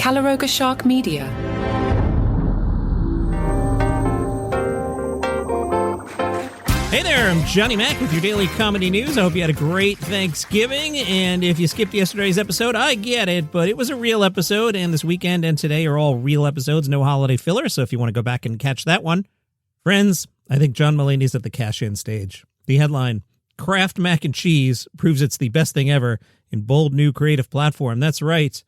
Calaroga Shark Media. Hey there, I'm Johnny Mac with your daily comedy news. I hope you had a great Thanksgiving, and if you skipped yesterday's episode, I get it, but it was a real episode, and this weekend and today are all real episodes, no holiday filler, so if you want to go back and catch that one. Friends, I think John Mulaney's at the cash-in stage. The headline, Kraft Mac and Cheese proves it's the best thing ever in bold new creative platform. That's right.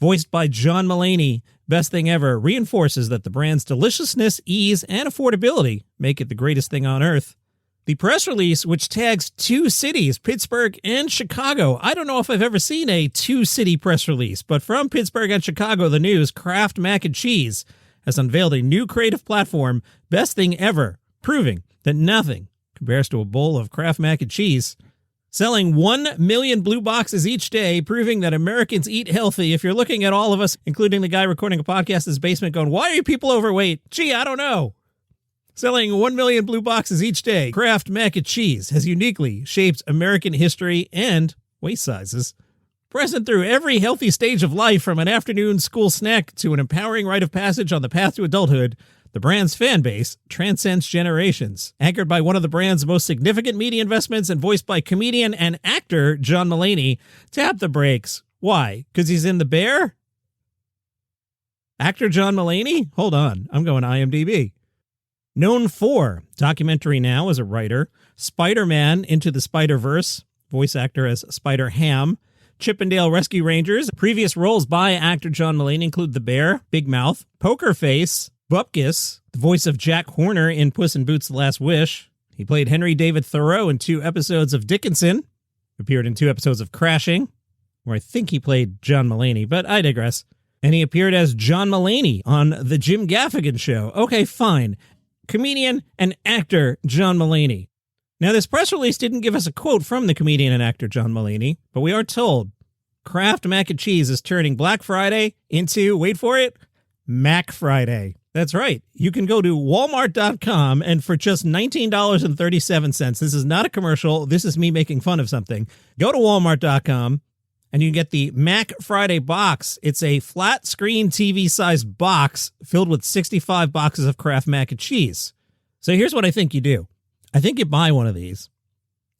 Voiced by John Mulaney, best thing ever reinforces that the brand's deliciousness, ease, and affordability make it the greatest thing on earth. The press release, which tags two cities, Pittsburgh and Chicago. I don't know if I've ever seen a two-city press release, but from Pittsburgh and Chicago, the news, Kraft Mac and Cheese has unveiled a new creative platform, best thing ever, proving that nothing compares to a bowl of Kraft Mac and Cheese. Selling 1 million blue boxes each day, proving that Americans eat healthy. If you're looking at all of us, including the guy recording a podcast in his basement going, why are you people overweight? Gee, I don't know. Selling 1 million blue boxes each day, Kraft Mac and Cheese has uniquely shaped American history and waist sizes. Present through every healthy stage of life, from an afternoon school snack to an empowering rite of passage on the path to adulthood, the brand's fan base transcends generations. Anchored by one of the brand's most significant media investments and voiced by comedian and actor John Mulaney, tap the brakes. Why? Because he's in The Bear? Actor John Mulaney? Hold on, I'm going IMDb. Known for documentary now as a writer, Spider-Man Into the Spider-Verse, voice actor as Spider-Ham, Chippendale Rescue Rangers. Previous roles by actor John Mulaney include The Bear, Big Mouth, Poker Face, Bupkis, the voice of Jack Horner in Puss in Boots: The Last Wish. He played Henry David Thoreau in 2 episodes of Dickinson, appeared in 2 episodes of Crashing, where I think he played John Mulaney, but I digress. And he appeared as John Mulaney on The Jim Gaffigan Show. Okay, fine. Comedian and actor John Mulaney. Now, this press release didn't give us a quote from the comedian and actor John Mulaney, but we are told Kraft Mac and Cheese is turning Black Friday into, wait for it, Mac Friday. That's right. You can go to Walmart.com and for just $19.37, this is not a commercial, this is me making fun of something. Go to Walmart.com and you can get the Mac Friday box. It's a flat screen TV-sized box filled with 65 boxes of Kraft Mac and Cheese. So here's what I think you do. I think you buy one of these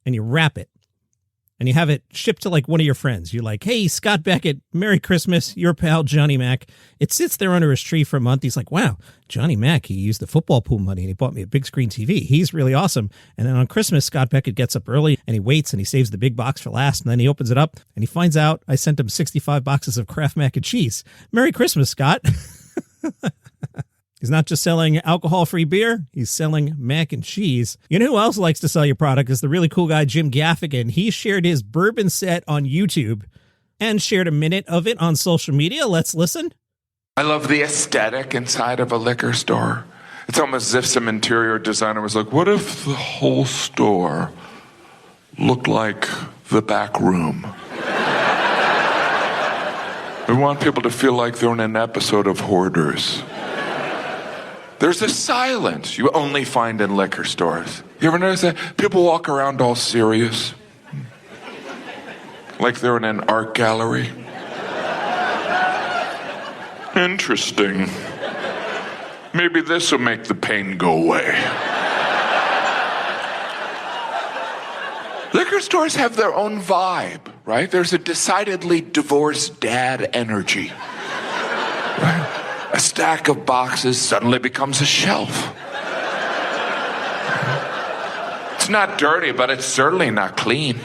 and you wrap it and you have it shipped to like one of your friends. You're like, hey, Scott Beckett, Merry Christmas, your pal Johnny Mac. It sits there under his tree for a month. He's like, wow, Johnny Mac, he used the football pool money and he bought me a big screen TV. He's really awesome. And then on Christmas, Scott Beckett gets up early and he waits and he saves the big box for last. And then he opens it up and he finds out I sent him 65 boxes of Kraft Mac and Cheese. Merry Christmas, Scott. He's not just selling alcohol-free beer, he's selling mac and cheese. You know who else likes to sell your product is the really cool guy Jim Gaffigan. He shared his bourbon set on YouTube and shared a minute of it on social media. Let's listen. I love the aesthetic inside of a liquor store. It's almost as if some interior designer was like, what if the whole store looked like the back room? We want people to feel like they're in an episode of Hoarders. There's a silence you only find in liquor stores. You ever notice that? People walk around all serious. Like they're in an art gallery. Interesting. Maybe this will make the pain go away. Liquor stores have their own vibe, right? There's a decidedly divorced dad energy. Right? A stack of boxes suddenly becomes a shelf. It's not dirty, but it's certainly not clean.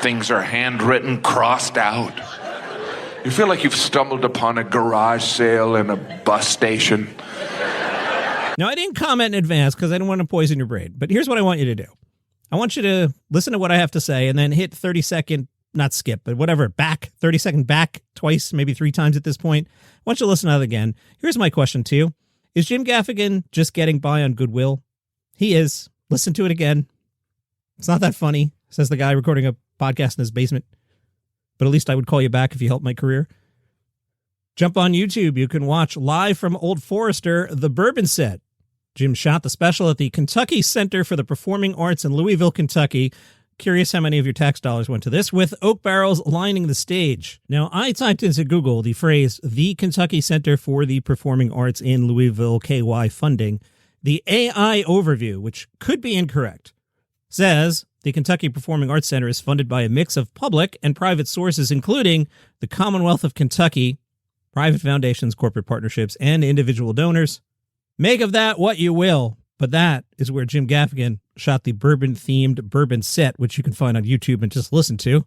Things are handwritten, crossed out. You feel like you've stumbled upon a garage sale in a bus station. Now, I didn't comment in advance because I didn't want to poison your brain, but here's what I want you to do. I want you to listen to what I have to say and then hit 30-second, not skip, but whatever, back, 30-second back twice, maybe 3 times at this point. I want you to listen to that again. Here's my question to you. Is Jim Gaffigan just getting by on goodwill? He is. Listen to it again. It's not that funny, says the guy recording a podcast in his basement. But at least I would call you back if you helped my career. Jump on YouTube. You can watch live from Old Forester, The Bourbon Set. Jim shot the special at the Kentucky Center for the Performing Arts in Louisville, Kentucky. Curious how many of your tax dollars went to this, with oak barrels lining the stage. Now, I typed into Google the phrase, the Kentucky Center for the Performing Arts in Louisville KY funding. The AI overview, which could be incorrect, says the Kentucky Performing Arts Center is funded by a mix of public and private sources, including the Commonwealth of Kentucky, private foundations, corporate partnerships, and individual donors. Make of that what you will, but that is where Jim Gaffigan shot the bourbon-themed bourbon set, which you can find on YouTube and just listen to.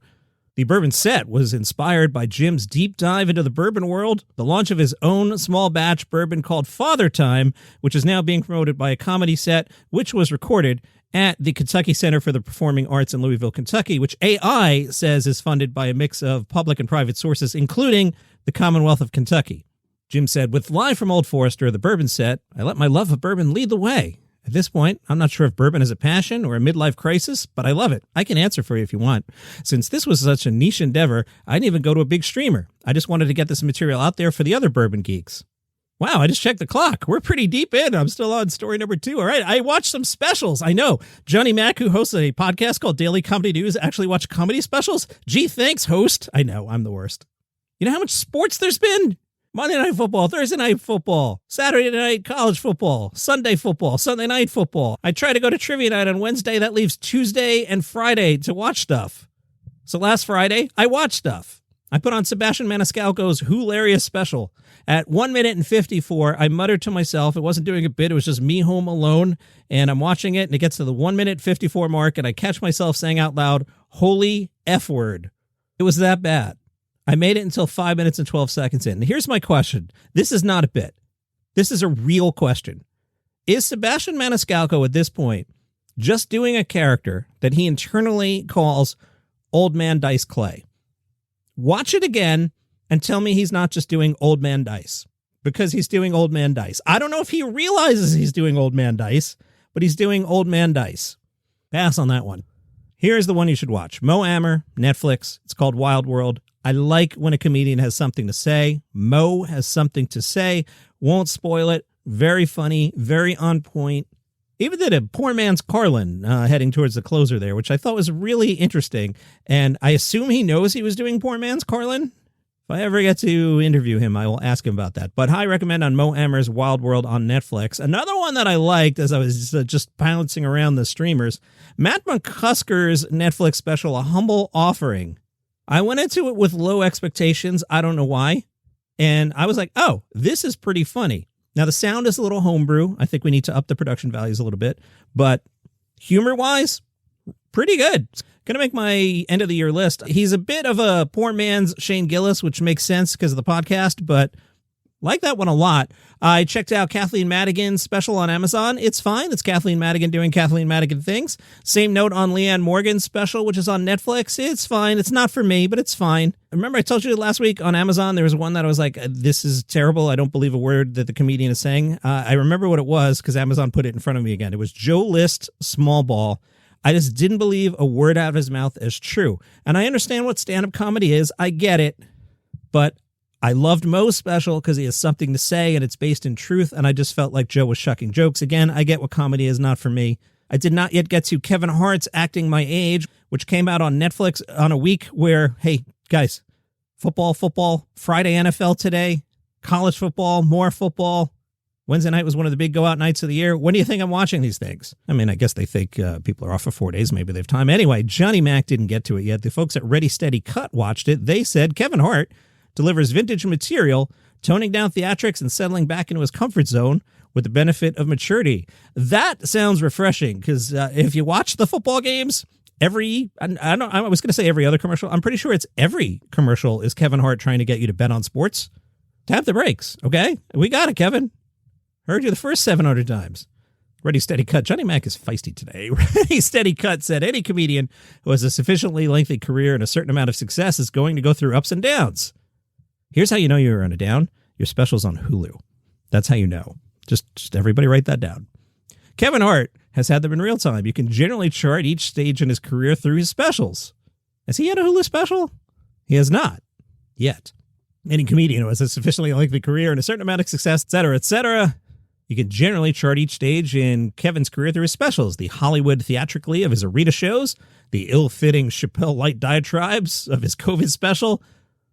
The bourbon set was inspired by Jim's deep dive into the bourbon world, the launch of his own small batch bourbon called Father Time, which is now being promoted by a comedy set, which was recorded at the Kentucky Center for the Performing Arts in Louisville, Kentucky, which AI says is funded by a mix of public and private sources, including the Commonwealth of Kentucky. Jim said, with Live from Old Forester, the bourbon set, I let my love of bourbon lead the way. At this point, I'm not sure if bourbon is a passion or a midlife crisis, but I love it. I can answer for you if you want. Since this was such a niche endeavor, I didn't even go to a big streamer. I just wanted to get this material out there for the other bourbon geeks. Wow, I just checked the clock. We're pretty deep in. I'm still on story number 2. All right, I watched some specials. I know. Johnny Mac, who hosts a podcast called Daily Comedy News, actually watched comedy specials. Gee, thanks, host. I know, I'm the worst. You know how much sports there's been? Monday Night Football, Thursday Night Football, Saturday Night College Football, Sunday Football, Sunday Night Football. I try to go to Trivia Night on Wednesday. That leaves Tuesday and Friday to watch stuff. So last Friday, I watched stuff. I put on Sebastian Maniscalco's hilarious special. At 1 minute and 54, I muttered to myself. It wasn't doing a bit. It was just me home alone. And I'm watching it, and it gets to the 1 minute 54 mark, and I catch myself saying out loud, holy F word. It was that bad. I made it until 5 minutes and 12 seconds in. And here's my question. This is not a bit. This is a real question. Is Sebastian Maniscalco at this point just doing a character that he internally calls Old Man Dice Clay? Watch it again and tell me he's not just doing Old Man Dice, because he's doing Old Man Dice. I don't know if he realizes he's doing Old Man Dice, but he's doing Old Man Dice. Pass on that one. Here's the one you should watch. Mo Amer, Netflix. It's called Wild World. I like when a comedian has something to say. Mo has something to say. Won't spoil it. Very funny. Very on point. Even did a Poor Man's Carlin heading towards the closer there, which I thought was really interesting. And I assume he knows he was doing Poor Man's Carlin. If I ever get to interview him, I will ask him about that. But high recommend on Mo Amer's Wild World on Netflix. Another one that I liked as I was just bouncing around the streamers, Matt McCusker's Netflix special, A Humble Offering. I went into it with low expectations. I don't know why. And I was like, oh, this is pretty funny. Now, the sound is a little homebrew. I think we need to up the production values a little bit. But humor-wise, pretty good. Going to make my end-of-the-year list. He's a bit of a poor man's Shane Gillis, which makes sense because of the podcast, but like that one a lot. I checked out Kathleen Madigan's special on Amazon. It's fine. It's Kathleen Madigan doing Kathleen Madigan things. Same note on Leanne Morgan's special, which is on Netflix. It's fine. It's not for me, but it's fine. Remember I told you last week on Amazon, there was one that I was like, this is terrible. I don't believe a word that the comedian is saying. I remember what it was because Amazon put it in front of me again. It was Joe List, Small Ball. I just didn't believe a word out of his mouth as true. And I understand what stand-up comedy is. I get it. But I loved Mo's special because he has something to say and it's based in truth, and I just felt like Joe was shucking jokes. Again, I get what comedy is, not for me. I did not yet get to Kevin Hart's Acting My Age, which came out on Netflix on a week where, hey, guys, football, Friday NFL today, college football, more football. Wednesday night was one of the big go-out nights of the year. When do you think I'm watching these things? I mean, I guess they think people are off for 4 days. Maybe they have time. Anyway, Johnny Mac didn't get to it yet. The folks at Ready Steady Cut watched it. They said Kevin Hart delivers vintage material, toning down theatrics and settling back into his comfort zone with the benefit of maturity. That sounds refreshing because if you watch the football games, I was going to say every other commercial. I'm pretty sure it's every commercial is Kevin Hart trying to get you to bet on sports. Tap the brakes, okay? We got it, Kevin. Heard you the first 700 times. Ready, Steady, Cut. Johnny Mac is feisty today. Ready, Steady, Cut said any comedian who has a sufficiently lengthy career and a certain amount of success is going to go through ups and downs. Here's how you know you're on a down. Your special's on Hulu. That's how you know. Just everybody write that down. Kevin Hart has had them in real time. You can generally chart each stage in his career through his specials. Has he had a Hulu special? He has not. Yet. Any comedian who has a sufficiently lengthy career and a certain amount of success, etc., etc., You can generally chart each stage in Kevin's career through his specials, the Hollywood theatrically of his Arita shows, the ill-fitting Chappelle light diatribes of his COVID special.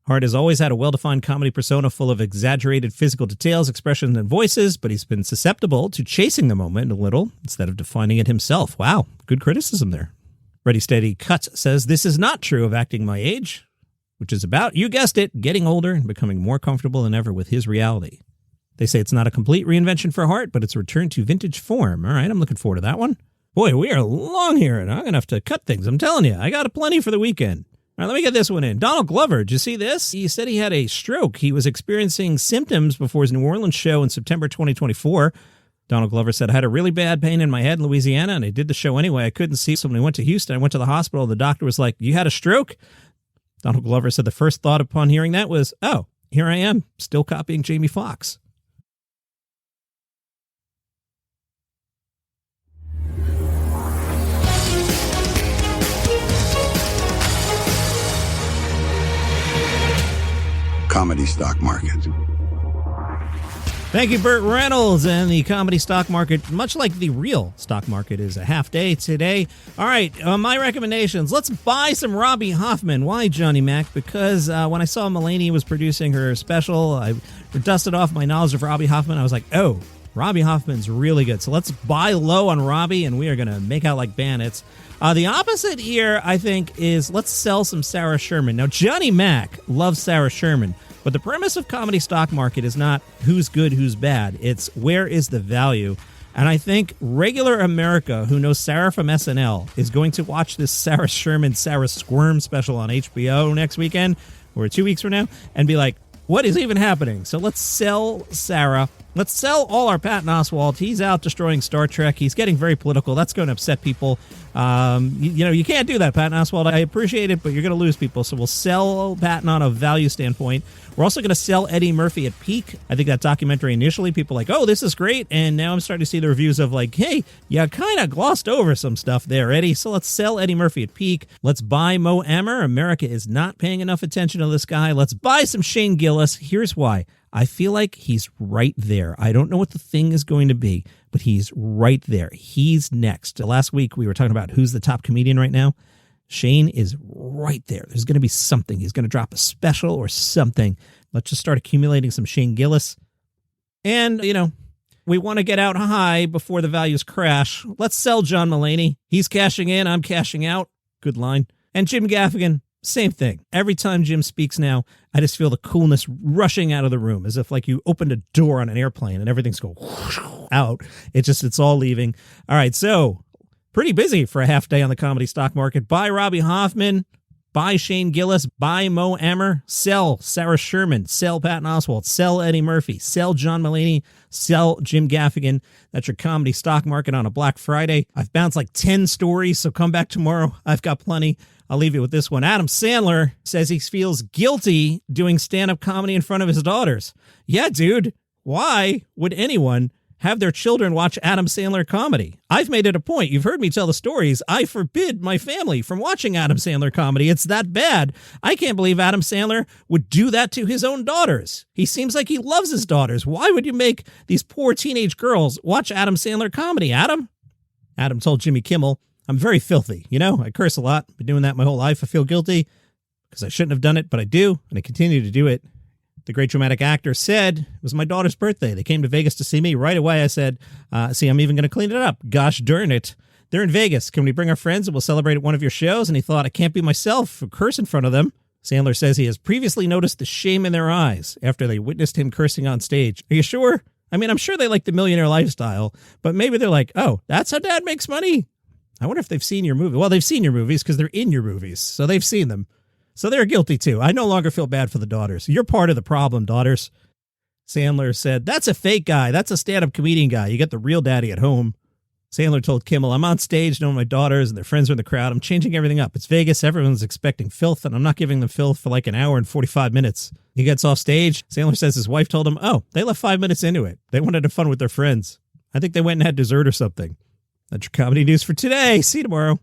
Hart has always had a well-defined comedy persona full of exaggerated physical details, expressions, and voices, but he's been susceptible to chasing the moment a little instead of defining it himself. Wow, good criticism there. Ready Steady Cuts says, this is not true of acting my age, which is about, you guessed it, getting older and becoming more comfortable than ever with his reality. They say it's not a complete reinvention for Hart, but it's a return to vintage form. All right, I'm looking forward to that one. Boy, we are long here, and I'm going to have to cut things. I'm telling you, I got a plenty for the weekend. All right, let me get this one in. Donald Glover, did you see this? He said he had a stroke. He was experiencing symptoms before his New Orleans show in September 2024. Donald Glover said, I had a really bad pain in my head in Louisiana, and I did the show anyway. I couldn't see, so when I went to Houston, I went to the hospital. The doctor was like, you had a stroke? Donald Glover said the first thought upon hearing that was, oh, here I am, still copying Jamie Foxx. Comedy stock market. Thank you, Burt Reynolds. And the comedy stock market, much like the real stock market, is a half day today. All right, my recommendations. Let's buy some Robbie Hoffman. Why, Johnny Mac? Because when I saw Mulaney was producing her special, I dusted off my knowledge of Robbie Hoffman. I was like, oh, Robbie Hoffman's really good. So let's buy low on Robbie, and we are going to make out like bandits. The opposite here, I think, is let's sell some Sarah Sherman. Now, Johnny Mac loves Sarah Sherman, but the premise of comedy stock market is not who's good, who's bad. It's where is the value. And I think regular America who knows Sarah from SNL is going to watch this Sarah Sherman, Sarah Squirm special on HBO next weekend or 2 weeks from now and be like, what is even happening? So let's sell Sarah. Let's sell all our Patton Oswalt. He's out destroying Star Trek. He's getting very political. That's going to upset people. You can't do that, Patton Oswalt. I appreciate it, but you're going to lose people. So we'll sell Patton on a value standpoint. We're also going to sell Eddie Murphy at peak. I think that documentary initially, people were like, oh, this is great. And now I'm starting to see the reviews of like, hey, you kind of glossed over some stuff there, Eddie. So let's sell Eddie Murphy at peak. Let's buy Mo Amer. America is not paying enough attention to this guy. Let's buy some Shane Gillis. Here's why. I feel like he's right there. I don't know what the thing is going to be, but he's right there. He's next. Last week, we were talking about who's the top comedian right now. Shane is right there. There's going to be something. He's going to drop a special or something. Let's just start accumulating some Shane Gillis. And, we want to get out high before the values crash. Let's sell John Mulaney. He's cashing in. I'm cashing out. Good line. And Jim Gaffigan. Same thing. Every time Jim speaks now, I just feel the coolness rushing out of the room as if like you opened a door on an airplane and everything's going out. It's all leaving. All right, so pretty busy for a half day on the comedy stock market. Buy Robbie Hoffman, buy Shane Gillis, buy Mo Amer, sell Sarah Sherman, sell Patton Oswalt, sell Eddie Murphy, sell John Mulaney, sell Jim Gaffigan. That's your comedy stock market on a Black Friday. I've bounced like 10 stories, so come back tomorrow. I've got plenty. I'll leave you with this one. Adam Sandler says he feels guilty doing stand-up comedy in front of his daughters. Yeah, dude. Why would anyone have their children watch Adam Sandler comedy? I've made it a point. You've heard me tell the stories. I forbid my family from watching Adam Sandler comedy. It's that bad. I can't believe Adam Sandler would do that to his own daughters. He seems like he loves his daughters. Why would you make these poor teenage girls watch Adam Sandler comedy, Adam? Adam told Jimmy Kimmel, I'm very filthy. I curse a lot. Been doing that my whole life. I feel guilty because I shouldn't have done it, but I do, and I continue to do it. The great dramatic actor said it was my daughter's birthday. They came to Vegas to see me. Right away, I said, see, I'm even going to clean it up. Gosh darn it. They're in Vegas. Can we bring our friends and we'll celebrate at one of your shows? And he thought, I can't be myself, curse in front of them. Sandler says he has previously noticed the shame in their eyes after they witnessed him cursing on stage. Are you sure? I mean, I'm sure they like the millionaire lifestyle, but maybe they're like, oh, that's how dad makes money? I wonder if they've seen your movie. Well, they've seen your movies because they're in your movies, so they've seen them. So they're guilty, too. I no longer feel bad for the daughters. You're part of the problem, daughters. Sandler said, that's a fake guy. That's a stand-up comedian guy. You get the real daddy at home. Sandler told Kimmel, I'm on stage knowing my daughters and their friends are in the crowd. I'm changing everything up. It's Vegas. Everyone's expecting filth, and I'm not giving them filth for like an hour and 45 minutes. He gets off stage. Sandler says his wife told him, oh, they left 5 minutes into it. They wanted to have fun with their friends. I think they went and had dessert or something. That's your comedy news for today. See you tomorrow.